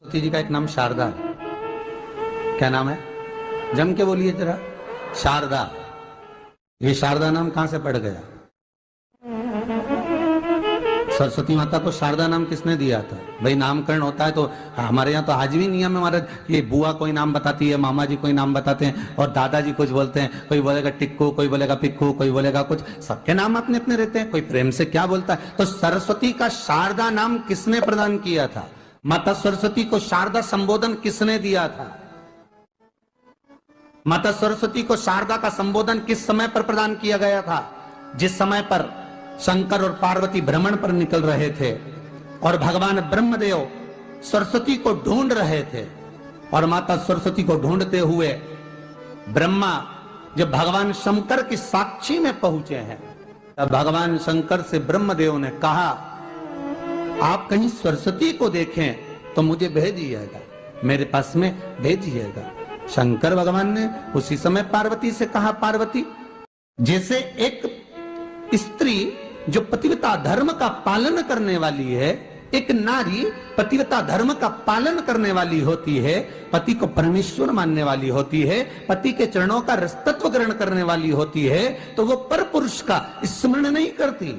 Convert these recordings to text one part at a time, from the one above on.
सरस्वती जी का एक नाम शारदा है। क्या नाम है? जम के बोलिए जरा। शारदा। ये शारदा नाम कहां से पड़ गया? सरस्वती माता को शारदा नाम किसने दिया था? भाई नामकरण होता है तो हमारे यहाँ तो आज भी नियम है हमारा, ये बुआ कोई नाम बताती है, मामा जी कोई नाम बताते हैं और दादाजी कुछ बोलते हैं, कोई बोलेगा टिक्कू, कोई बोलेगा पिक्कू, कोई बोलेगा कुछ, सबके नाम अपने अपने रहते हैं, कोई प्रेम से क्या बोलता है। तो सरस्वती का शारदा नाम किसने प्रदान किया था? माता सरस्वती को शारदा संबोधन किसने दिया था? माता सरस्वती को शारदा का संबोधन किस समय पर प्रदान किया गया था? जिस समय पर शंकर और पार्वती भ्रमण पर निकल रहे थे और भगवान ब्रह्मदेव सरस्वती को ढूंढ रहे थे, और माता सरस्वती को ढूंढते हुए ब्रह्मा जब भगवान शंकर की साक्षी में पहुंचे हैं, तब भगवान शंकर से ब्रह्मदेव ने कहा, आप कहीं सरस्वती को देखें तो मुझे भेजिएगा, मेरे पास में भेजिएगा। शंकर भगवान ने उसी समय पार्वती से कहा, पार्वती, जैसे एक स्त्री जो पतिव्रता धर्म का पालन करने वाली है, एक नारी पतिव्रता धर्म का पालन करने वाली होती है, पति को परमेश्वर मानने वाली होती है, पति के चरणों का रसतत्व ग्रहण करने वाली होती है, तो वो पर पुरुष का स्मरण नहीं करती।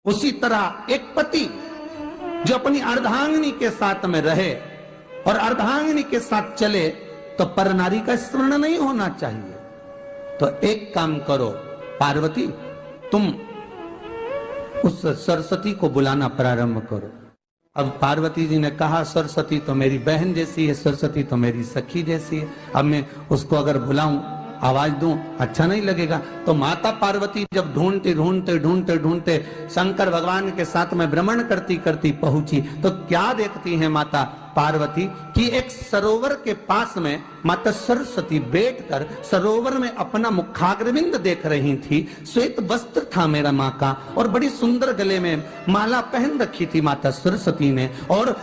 उसी तरह एक पति जो अपनी अर्धांगिनी के साथ में रहे और अर्धांगिनी के साथ चले, तो पर नारी का स्मरण नहीं होना चाहिए। तो एक काम करो पार्वती, तुम उस सरस्वती को बुलाना प्रारंभ करो। अब पार्वती जी ने कहा, सरस्वती तो मेरी बहन जैसी है, सरस्वती तो मेरी सखी जैसी है, अब मैं उसको अगर बुलाऊं, आवाज दूं, अच्छा नहीं लगेगा। तो माता पार्वती जब ढूंढते ढूंढते ढूंढते ढूंढते शंकर भगवान के साथ में भ्रमण करती करती पहुंची, तो क्या देखती है माता पार्वती कि एक सरोवर के पास में माता सरस्वती बैठकर सरोवर में अपना मुखाग्रविंद देख रही थी। श्वेत वस्त्र था मेरा माँ का और बड़ी सुंदर गले में माला पहन रखी थी माता सरस्वती ने, और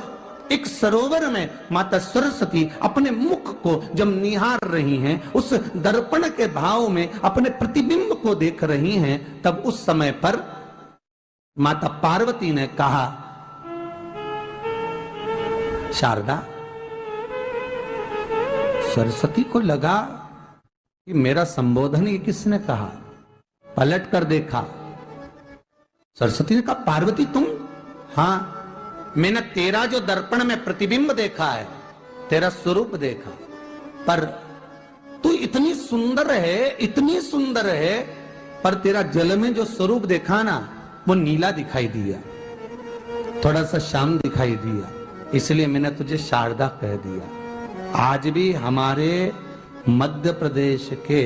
एक सरोवर में माता सरस्वती अपने मुख को जब निहार रही हैं, उस दर्पण के भाव में अपने प्रतिबिंब को देख रही हैं, तब उस समय पर माता पार्वती ने कहा, शारदा, सरस्वती को लगा कि मेरा संबोधन ये किसने कहा। पलट कर देखा, सरस्वती ने कहा, पार्वती तुम? हाँ, मैंने तेरा जो दर्पण में प्रतिबिंब देखा है, तेरा स्वरूप देखा, पर तू इतनी सुंदर है, इतनी सुंदर है, पर तेरा जल में जो स्वरूप देखा ना, वो नीला दिखाई दिया, थोड़ा सा श्याम दिखाई दिया, इसलिए मैंने तुझे शारदा कह दिया। आज भी हमारे मध्य प्रदेश के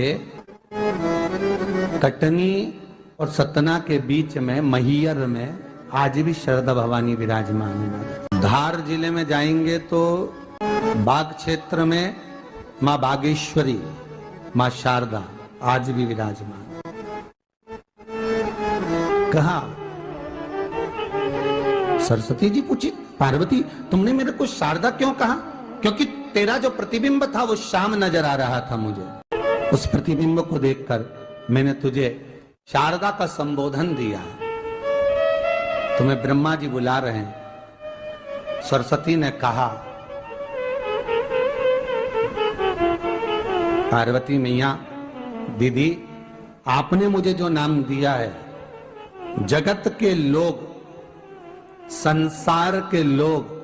कटनी और सतना के बीच में मैहर में आज भी शारदा भवानी विराजमान है। धार जिले में जाएंगे तो बाग क्षेत्र में माँ बागेश्वरी, माँ शारदा आज भी विराजमान। कहा, सरस्वती जी पूछी, पार्वती तुमने मेरे को शारदा क्यों कहा? क्योंकि तेरा जो प्रतिबिंब था वो श्याम नजर आ रहा था मुझे, उस प्रतिबिंब को देखकर मैंने तुझे शारदा का संबोधन दिया। तुम्हें ब्रह्मा जी बुला रहे हैं। सरस्वती ने कहा, पार्वती मैया, दीदी, आपने मुझे जो नाम दिया है, जगत के लोग, संसार के लोग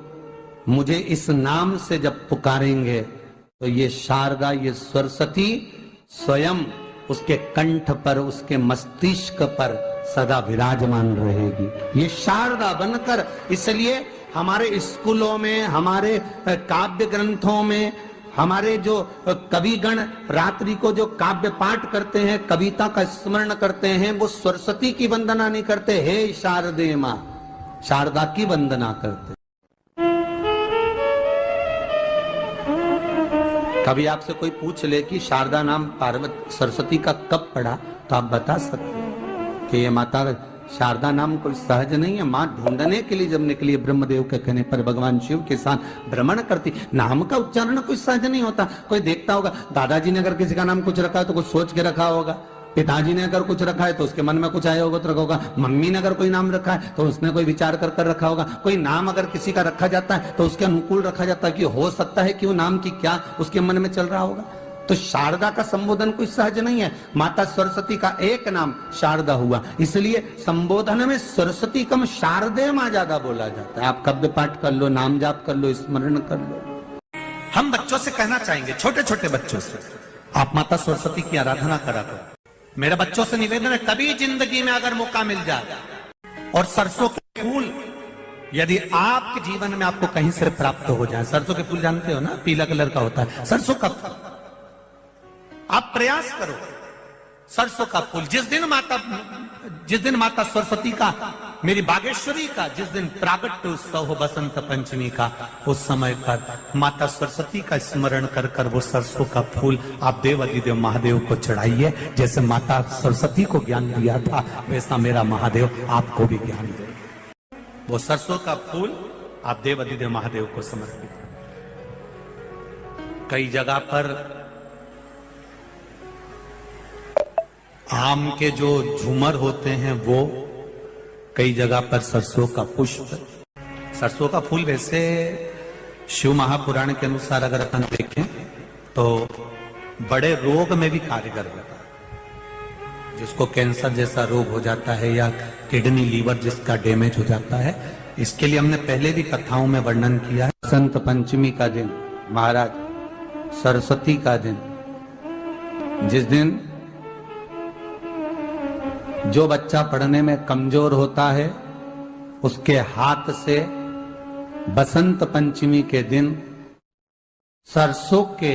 मुझे इस नाम से जब पुकारेंगे, तो ये शारदा, ये सरस्वती स्वयं उसके कंठ पर, उसके मस्तिष्क पर सदा विराजमान रहेगी, ये शारदा बनकर। इसलिए हमारे स्कूलों में, हमारे काव्य ग्रंथों में, हमारे जो कविगण रात्रि को जो काव्य पाठ करते हैं, कविता का स्मरण करते हैं, वो सरस्वती की वंदना नहीं करते, हे शारदे मां, शारदा की वंदना करते। कभी आपसे कोई पूछ ले कि शारदा नाम पार्वती सरस्वती का कब पड़ा, तो आप बता सकते हैं कि ये माता शारदा नाम कोई सहज नहीं है। माँ ढूंढने के लिए जब निकली ब्रह्मदेव के कहने पर भगवान शिव के साथ भ्रमण करती, नाम का उच्चारण कोई सहज नहीं होता। कोई देखता होगा, दादाजी ने अगर किसी का नाम कुछ रखा है तो कुछ सोच के रखा होगा, पिताजी ने अगर कुछ रखा है तो उसके मन में कुछ आया होगा तो रखा होगा, मम्मी ने अगर कोई नाम रखा है तो उसने कोई विचार कर कर रखा होगा, कोई नाम अगर किसी का रखा जाता है तो उसके अनुकूल रखा जाता है कि हो सकता है कि वो नाम की क्या उसके मन में चल रहा होगा। तो शारदा का संबोधन कोई सहज नहीं है। माता सरस्वती का एक नाम शारदा हुआ, इसलिए संबोधन में सरस्वती कम शारदे मां ज्यादा बोला जाता है। आप कब्द पाठ कर लो, नाम जाप कर लो, स्मरण कर लो। हम बच्चों से कहना चाहेंगे, छोटे छोटे बच्चों से, आप माता सरस्वती की आराधना करा करो। मेरे बच्चों से निवेदन है, कभी जिंदगी में अगर मौका मिल जाए और सरसों के फूल यदि आपके जीवन में आपको कहीं से प्राप्त हो जाए, सरसों के फूल जानते हो ना, पीला कलर का होता है सरसों का फूल, आप प्रयास करो सरसों का फूल। जिस दिन माता सरस्वती का, मेरी बागेश्वरी का जिस दिन प्रागट्य उत्सव हो बसंत पंचमी का, उस समय पर माता सरस्वती का स्मरण कर कर वो सरसों का फूल आप देव अधिदेव महादेव को चढ़ाइए। जैसे माता सरस्वती को ज्ञान दिया था वैसा मेरा महादेव आपको भी ज्ञान दे। वो सरसों का फूल आप देव अधिदेव महादेव को समर्पित। कई जगह पर आम के जो झूमर होते हैं वो, कई जगह पर सरसों का पुष्प, सरसों का फूल वैसे शिव महापुराण के अनुसार अगर अपन देखें तो बड़े रोग में भी कारगर होता है। जिसको कैंसर जैसा रोग हो जाता है या किडनी लीवर जिसका डैमेज हो जाता है, इसके लिए हमने पहले भी कथाओं में वर्णन किया है। बसंत पंचमी का दिन, महाराज सरस्वती का दिन, जिस दिन जो बच्चा पढ़ने में कमजोर होता है उसके हाथ से बसंत पंचमी के दिन सरसों के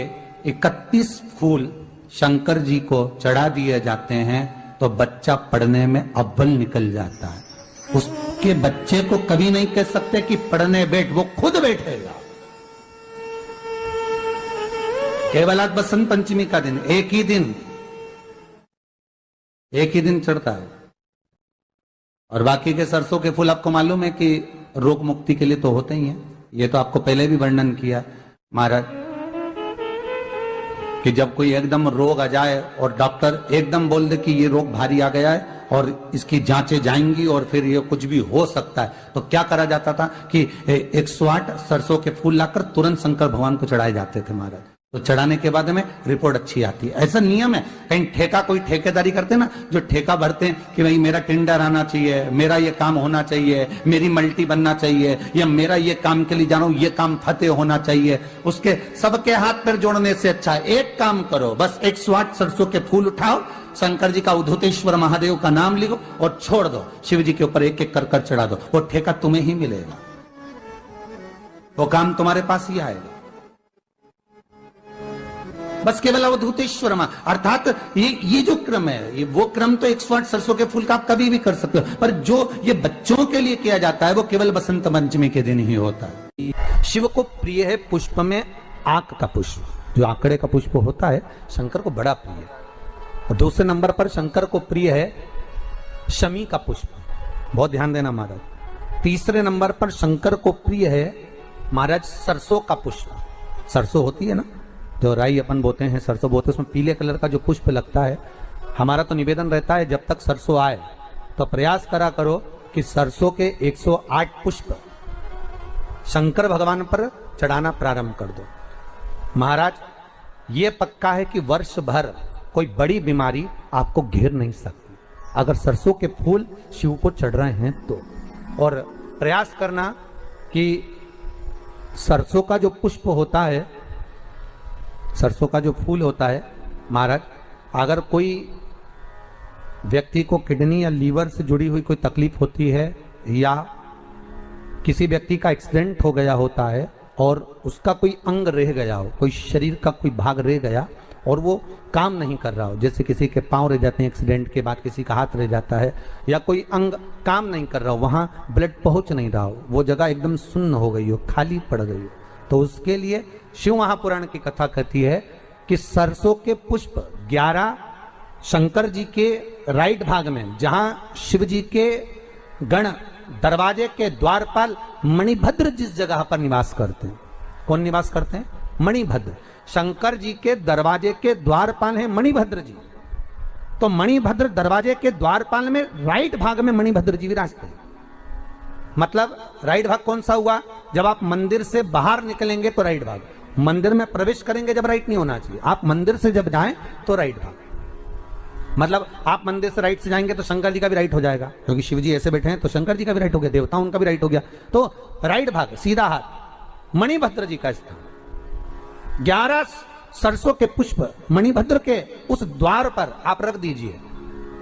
31 फूल शंकर जी को चढ़ा दिए जाते हैं तो बच्चा पढ़ने में अव्वल निकल जाता है। उसके बच्चे को कभी नहीं कह सकते कि पढ़ने बैठ, वो खुद बैठेगा। केवल आज बसंत पंचमी का दिन, एक ही दिन चढ़ता है और बाकी के सरसों के फूल आपको मालूम है कि रोग मुक्ति के लिए तो होते ही हैं। ये तो आपको पहले भी वर्णन किया महाराज कि जब कोई एकदम रोग आ जाए और डॉक्टर एकदम बोल दे कि ये रोग भारी आ गया है और इसकी जांचें जाएंगी और फिर ये कुछ भी हो सकता है, तो क्या करा जाता था कि 108 सरसों के फूल लाकर तुरंत शंकर भगवान को चढ़ाए जाते थे महाराज। तो चढ़ाने के बाद में रिपोर्ट अच्छी आती है। ऐसा नियम है। कहीं ठेका, कोई ठेकेदारी करते ना, जो ठेका भरते हैं कि भाई मेरा टेंडर आना चाहिए, मेरा ये काम होना चाहिए, मेरी मल्टी बनना चाहिए, या मेरा ये काम के लिए जानो, ये काम फतेह होना चाहिए, उसके सबके हाथ पैर जोड़ने से अच्छा है एक काम करो, बस 108 सरसों के फूल उठाओ, शंकर जी का उद्धतेश्वर महादेव का नाम लिखो और छोड़ दो, शिव जी के ऊपर एक एक कर चढ़ा दो, वो ठेका तुम्हें ही मिलेगा, वो काम तुम्हारे पास ही आएगा। बस केवल अवधूतेश्वर मां, अर्थात ये जो क्रम है, ये वो क्रम तो 108 सरसों के फूल का आप कभी भी कर सकते हो, पर जो ये बच्चों के लिए किया जाता है वो केवल बसंत पंचमी के दिन ही होता है। शिव को प्रिय है पुष्प में आंक का पुष्प, जो आंकड़े का पुष्प होता है शंकर को बड़ा प्रिय है। और दूसरे नंबर पर शंकर को प्रिय है शमी का पुष्प, बहुत ध्यान देना महाराज। तीसरे नंबर पर शंकर को प्रिय है महाराज सरसों का पुष्प। सरसों होती है ना, जो राई अपन बोते हैं, सरसों बोते हैं, उसमें पीले कलर का जो पुष्प लगता है। हमारा तो निवेदन रहता है जब तक सरसों आए तो प्रयास करा करो कि सरसों के 108 पुष्प शंकर भगवान पर चढ़ाना प्रारंभ कर दो। महाराज ये पक्का है कि वर्ष भर कोई बड़ी बीमारी आपको घेर नहीं सकती अगर सरसों के फूल शिव को चढ़ रहे हैं तो। और प्रयास करना कि सरसों का जो पुष्प होता है, सरसों का जो फूल होता है महाराज, अगर कोई व्यक्ति को किडनी या लीवर से जुड़ी हुई कोई तकलीफ होती है या किसी व्यक्ति का एक्सीडेंट हो गया होता है और उसका कोई अंग रह गया हो, कोई शरीर का कोई भाग रह गया और वो काम नहीं कर रहा हो, जैसे किसी के पांव रह जाते हैं एक्सीडेंट के बाद, किसी का हाथ रह जाता है, या कोई अंग काम नहीं कर रहा हो, वहां ब्लड पहुंच नहीं रहा हो, वो जगह एकदम सुन्न हो गई हो, खाली पड़ गई हो, तो उसके लिए शिव महापुराण की कथा कहती है कि सरसों के पुष्प 11 शंकर जी के राइट भाग में, जहां शिव जी के गण दरवाजे के द्वारपाल मणिभद्र जिस जगह पर निवास करते हैं, कौन निवास करते हैं? मणिभद्र। शंकर जी के दरवाजे के द्वारपाल हैं मणिभद्र जी। तो मणिभद्र दरवाजे के द्वारपाल में राइट भाग में मणिभद्र जी विराजते हैं। मतलब राइट भाग कौन सा हुआ? जब आप मंदिर से बाहर निकलेंगे तो राइट भाग, मंदिर में प्रवेश करेंगे जब राइट नहीं होना चाहिए, आप मंदिर से जब जाएं तो राइट भाग। मतलब आप मंदिर से राइट से जाएंगे तो शंकर जी का भी राइट हो जाएगा, क्योंकि शिव जी ऐसे बैठे हैं तो शंकर जी का भी राइट हो गया, देवता उनका भी राइट हो गया, तो राइट भाग सीधा हाथ मणिभद्र जी का स्थान। 11 सरसों के पुष्प मणिभद्र के उस द्वार पर आप रख दीजिए,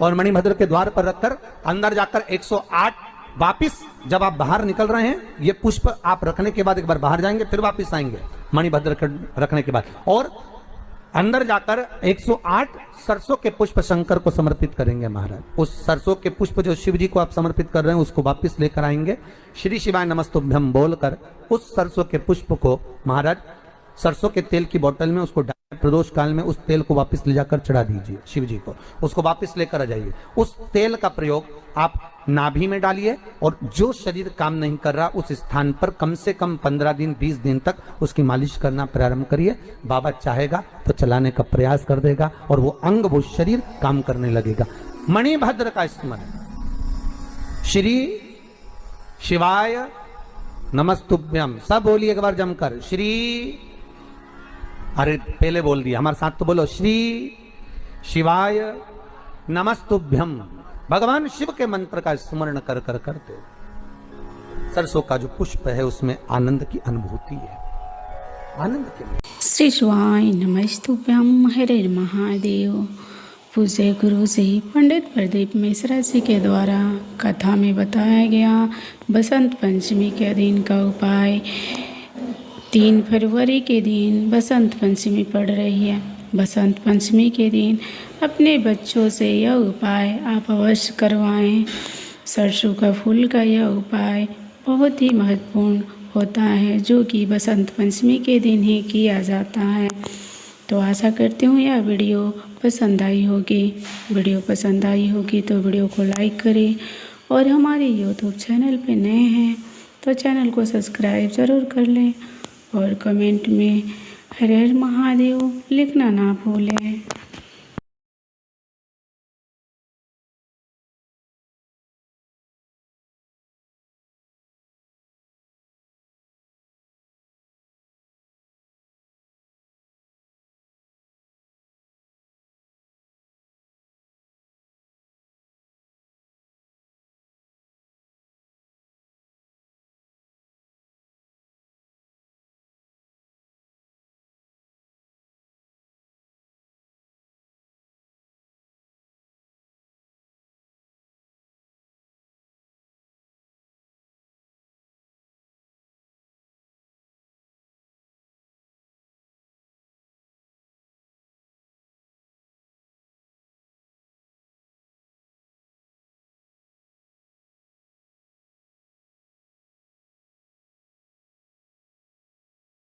और मणिभद्र के द्वार पर रखकर अंदर जाकर 108 वापिस जब आप बाहर निकल रहे हैं, ये पुष्प आप रखने के बाद एक बार बाहर जाएंगे, फिर वापिस आएंगे मणिभद्र रखने के बाद, और अंदर जाकर 108 सरसों के पुष्प शंकर को समर्पित करेंगे महाराज। उस सरसों के पुष्प जो शिव जी को आप समर्पित कर रहे हैं उसको वापिस लेकर आएंगे, श्री शिवाय नमस्तुभ्यम बोलकर उस सरसों के पुष्प को महाराज सरसों के तेल की बोतल में उसको प्रदोष काल में उस तेल को वापस ले जाकर चढ़ा दीजिए शिव जी को, उसको वापस लेकर आ जाइए। उस तेल का प्रयोग आप नाभि में डालिए, और जो शरीर काम नहीं कर रहा उस स्थान पर कम से कम 15 दिन 20 दिन तक उसकी मालिश करना प्रारंभ करिए। बाबा चाहेगा तो चलाने का प्रयास कर देगा और वो अंग वो शरीर काम करने लगेगा। मणिभद्र का स्मरण, श्री शिवाय नमस्तुभ्यम, सब बोलिए एक बार जमकर, श्री, अरे पहले बोल दिया, हमारे साथ तो बोलो, श्री शिवाय नमस्तुभ्यम। भगवान शिव के मंत्र का स्मरण कर कर करते सरसों का जो पुष्प है उसमें आनंद की अनुभूति है, आनंद के लिए। श्री शिवाय नमस्तुभ्यम। हरे महादेव। पूज्य गुरु श्री पंडित प्रदीप मिश्रा जी के द्वारा कथा में बताया गया बसंत पंचमी के दिन का उपाय। 3 फरवरी के दिन बसंत पंचमी पड़ रही है। बसंत पंचमी के दिन अपने बच्चों से यह उपाय आप अवश्य करवाएं। सरसों का फूल का यह उपाय बहुत ही महत्वपूर्ण होता है, जो कि बसंत पंचमी के दिन ही किया जाता है। तो आशा करती हूँ यह वीडियो पसंद आई होगी। वीडियो पसंद आई होगी तो वीडियो को लाइक करें, और हमारे यूट्यूब चैनल पे नए हैं तो चैनल को सब्सक्राइब ज़रूर कर लें, और कमेंट में हर हर महादेव लिखना ना भूलें।